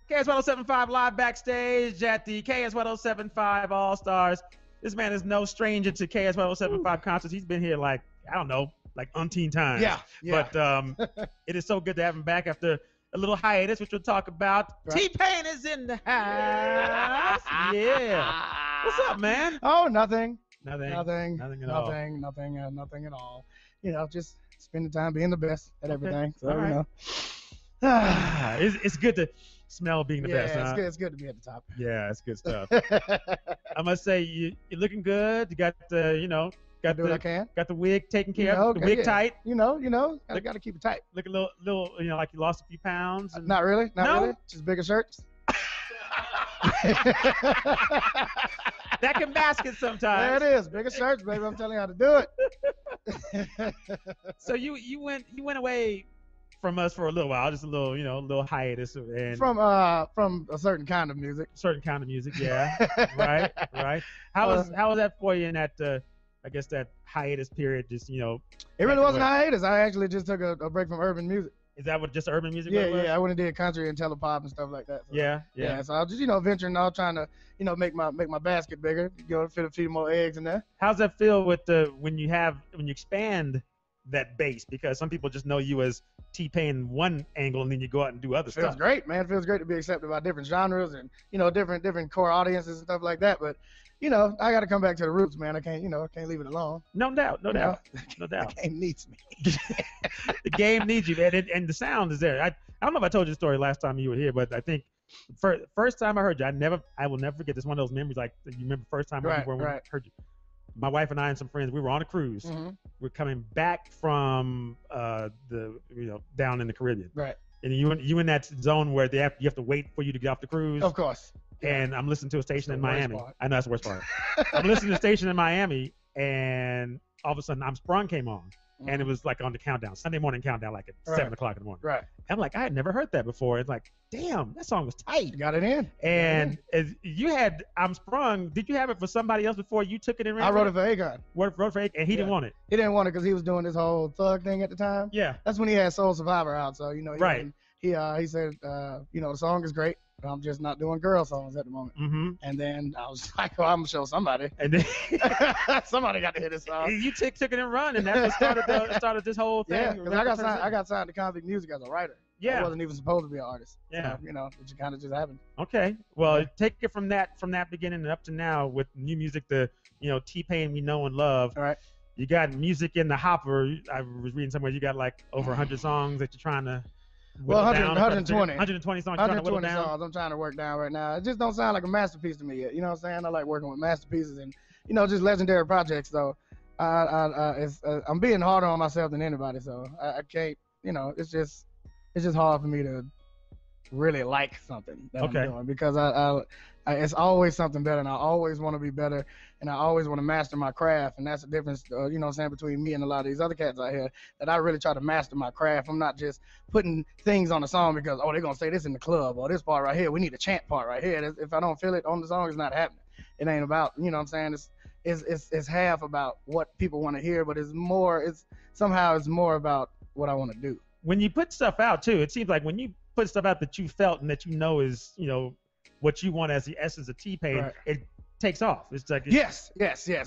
KS1075 live backstage at the KS1075 All-Stars. This man is no stranger to KS1075 concerts. He's been here like, I don't know, like umpteen times. Yeah. But it is so good to have him back after a little hiatus, which we'll talk about. Right. TPain is in the house. Yeah. What's up, man? Oh, nothing. Nothing at all. Nothing at all. You know, just spending time being the best at everything. So, all right. you know. It's good to smell being the best, huh? It's good to be at the top. Yeah, it's good stuff. I must say you're looking good. You got the, got the wig taken care of. The wig tight. You know, got to keep it tight. Look a little, like you lost a few pounds. And... Not really. Just bigger shirts. That can mask it sometimes. There it is. Bigger shirts, baby. I'm telling you how to do it. So you went away from us for a little while, just a little hiatus, and from a certain kind of music. Yeah. right. How was that for you in that I guess that hiatus period? Just it really wasn't a hiatus. I actually just took a break from urban music. Is that what just urban music? Yeah. I went and did country and telepop and stuff like that. So, yeah. So I was just venturing out, trying to make my basket bigger, fit a few more eggs in there. How's that feel with when you expand that base? Because some people just know you as TPain one angle, and then you go out and do other stuff. Feels great, man. It feels great to be accepted by different genres and different core audiences and stuff like that. But I got to come back to the roots, man. I can't leave it alone. No doubt. The game needs me. The game needs you, man, and the sound is there. I don't know if I told you the story last time you were here, but I think first time I heard you, I will never forget this. One of those memories, like you remember first time we heard you. My wife and I and some friends, we were on a cruise. Mm-hmm. We're coming back from down in the Caribbean. Right. And you in that zone where you have to wait for you to get off the cruise. Of course. And I'm listening to a station in Miami. Part. I know that's the worst part. I'm listening to a station in Miami, and all of a sudden I'm Sprung came on. Mm-hmm. And it was like on the countdown, Sunday morning countdown, like at 7 o'clock in the morning. Right. And I'm like, I had never heard that before. It's like, damn, that song was tight. You got it in. And as you had I'm Sprung, did you have it for somebody else before you took it in? I wrote it for Akon. Wrote for Akon, and he didn't want it. He didn't want it because he was doing this whole thug thing at the time. Yeah. That's when he had Soul Survivor out. So, right. He said, the song is great, but I'm just not doing girl songs at the moment. Mm-hmm. And then I was like, well, I'm going to show somebody. And then somebody got to hear this song. You took it and run, and that's what started this whole thing. Yeah, because I got signed to Convict Music as a writer. Yeah. I wasn't even supposed to be an artist. Yeah. So, it just kind of just happened. Okay. Well, take it from that beginning and up to now with new music, the TPain we know and love. All right. You got music in the hopper. I was reading somewhere you got like over 100 songs that you're trying to. Well, 120. 120 songs. 120 songs I'm trying to work down right now. It just don't sound like a masterpiece to me yet. You know what I'm saying? I like working with masterpieces and just legendary projects. So I'm being harder on myself than anybody. So I can't. It's just hard for me to really like something that I'm doing because I it's always something better, and I always want to be better, and I always want to master my craft, and that's the difference, between me and a lot of these other cats out here, that I really try to master my craft. I'm not just putting things on a song because, they're going to say this in the club, or this part right here, we need a chant part right here. If I don't feel it on the song, it's not happening. It ain't about, it's half about what people want to hear, but it's more about what I want to do. When you put stuff out, too, it seems like when you put stuff out that you felt and that is, what you want as the essence of TPain, right, it takes off. It's like yes.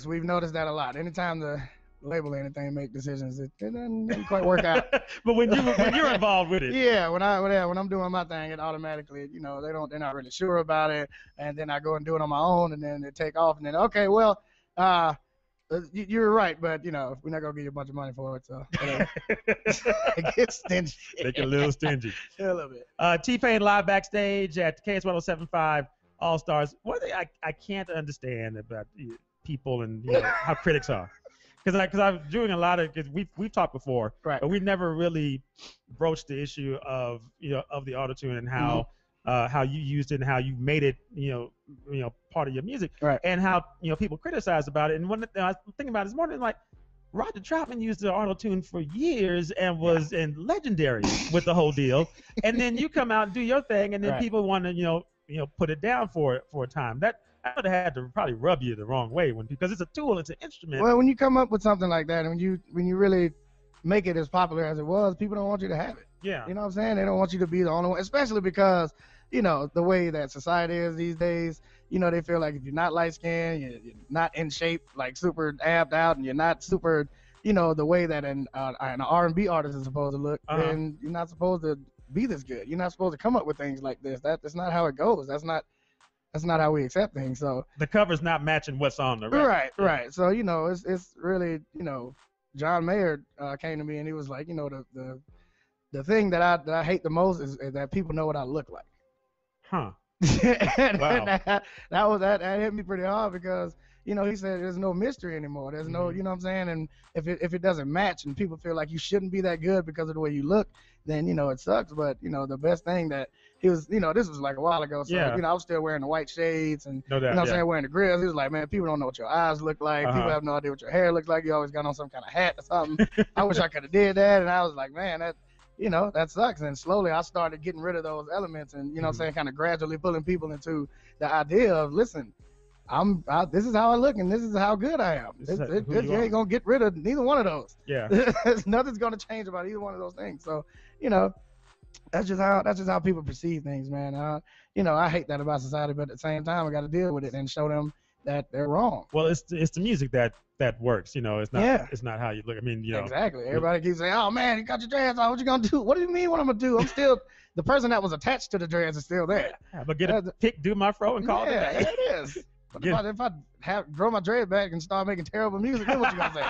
We've noticed that a lot. Anytime the label or anything make decisions, it doesn't quite work out. But when you're involved with it, yeah, when I'm doing my thing, it automatically, they're not really sure about it, and then I go and do it on my own, and then they take off, and then okay, well, you're right, but we're not gonna give you a bunch of money for it, so it gets stingy. They get a little stingy. Yeah, a little bit. TPain live backstage at KS1075 All Stars. One thing I can't understand about people and how critics are, because I'm doing a lot of, because we've talked before, right, but we never really broached the issue of of the autotune and how. Mm-hmm. How you used it and how you made it, part of your music, right, and how people criticize about it. And one thing I was thinking about this morning, like Roger Troutman used the auto-tune for years and was legendary with the whole deal. And then you come out and do your thing, and then right, people want to put it down for a time. That I would have had to probably rub you the wrong way because it's a tool, it's an instrument. Well, when you come up with something like that, and when you really make it as popular as it was, people don't want you to have it. Yeah. You know what I'm saying? They don't want you to be the only one, especially because, you know, the way that society is these days, you know, they feel like if you're not light skinned, you're not in shape, like super amped out, and you're not super, you know, the way that an R&B artist is supposed to look, then you're not supposed to be this good. You're not supposed to come up with things like this. That's not how it goes. That's not how we accept things. So the cover's not matching what's on the record. Right. So, you know, it's really, you know, John Mayer came to me and he was like, you know, the thing that I hate the most is that people know what I look like. Huh. Wow. that hit me pretty hard because, you know, he said there's no mystery anymore. There's no, you know what I'm saying? And if it doesn't match and people feel like you shouldn't be that good because of the way you look, then, you know, it sucks. But, you know, the best thing that he was, you know, this was like a while ago. So, you know, I was still wearing the white shades and, you know what I'm saying, wearing the grills. He was like, man, people don't know what your eyes look like. People have no idea what your hair looks like. You always got on some kind of hat or something. I wish I could have did that. And I was like, man, that, you know, that sucks. And slowly I started getting rid of those elements and, you know what I'm saying, kind of gradually pulling people into the idea of, listen, this is how I look and this is how good I am. You ain't going to get rid of neither one of those. Yeah. Nothing's going to change about either one of those things. So, you know, that's just how people perceive things, man. You know, I hate that about society, but at the same time, I got to deal with it and show them that they're wrong. Well, it's the music that works, you know. It's not how you look. I mean, you know. Exactly. Everybody keeps saying, "Oh man, you got your dreads on. What you gonna do?" What do you mean? What I'm gonna do? I'm still the person that was attached to the dreads is still there. Yeah, but get a pick, do my fro, and call it. Yeah, it is. But if I grow my dread back and start making terrible music, then what you gonna say?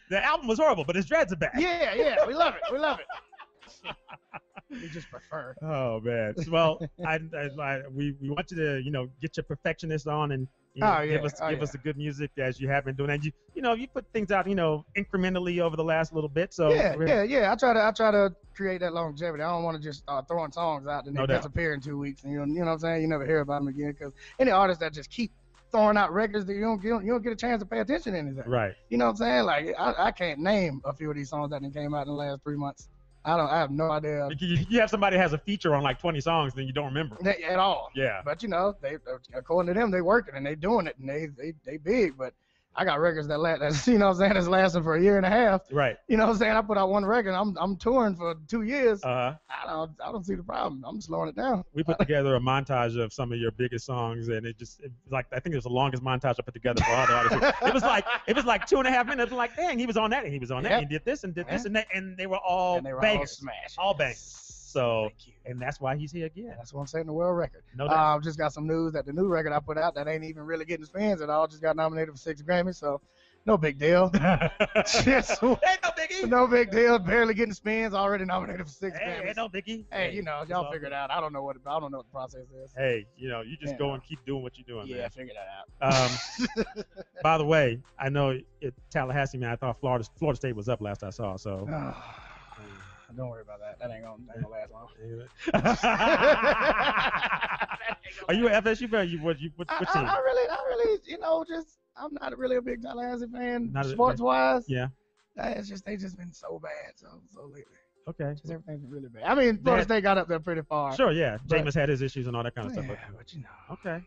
The album was horrible, but his dreads are back. Yeah, we love it. We just prefer. Oh man. Well, we want you to, you know, get your perfectionist on and, you know, give us the good music as you have been doing. And you know, you put things out, you know, incrementally over the last little bit. So I try to create that longevity. I don't want to just start throwing songs out and they disappear in 2 weeks and you know what I'm saying, you never hear about them again, because any artist that just keep throwing out records that you don't get a chance to pay attention to anything. Right. You know what I'm saying? Like I can't name a few of these songs that came out in the last 3 months. I have no idea. You have somebody has a feature on like 20 songs, then you don't remember at all. Yeah. But you know, they according to them, they working and they doing it and they big. But I got records that you know what I'm saying, that's lasting for a year and a half. Right. You know what I'm saying? I put out one record. I'm touring for 2 years. I don't see the problem. I'm slowing it down. We put together a montage of some of your biggest songs, and it like I think it was the longest montage I put together for all the artists. It was like 2.5 minutes. Like, dang, he was on that and he was on that. And he did this and did this and that, and they were all bangers, all bangers. So, and that's why he's here again. That's what I'm saying, the world record. No doubt. Just got some news that the new record I put out that ain't even really getting spins at all just got nominated for 6 Grammys, so no big deal. Ain't no biggie. No big deal. Barely getting spins, already nominated for 6 Grammys. Ain't no biggie. Hey, you know, y'all figure it out. I don't know what the process is. Hey, you know, you just go and keep doing what you're doing, man. Yeah, figure that out. By the way, I know Tallahassee, man, I thought Florida State was up last I saw, so. Don't worry about that. That ain't gonna last long. Are you an FSU fan? What team? I really, you know, I'm not really a big Tallahassee fan. Sports wise, yeah. They just been so bad so lately. Okay. Just everything's been really bad. I mean, Florida State got up there pretty far. Sure, yeah. Jameis had his issues and all that kind of stuff. But you know. Okay.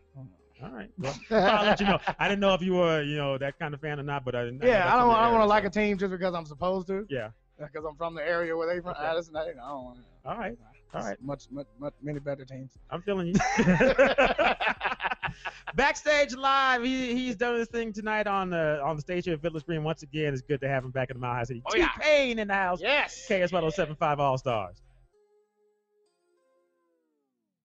All right. Well, I'll let you know. I didn't know if you were, you know, that kind of fan or not, but I don't want to like a team just because I'm supposed to. Yeah. Because I'm from the area where they from. I don't want to. All right. Much, many better teams. I'm feeling you. Backstage Live. He's done this thing tonight on the stage here at Village Green. Once again, it's good to have him back in the Mile High City. TPain in the house. Yes. KS1075 All Stars.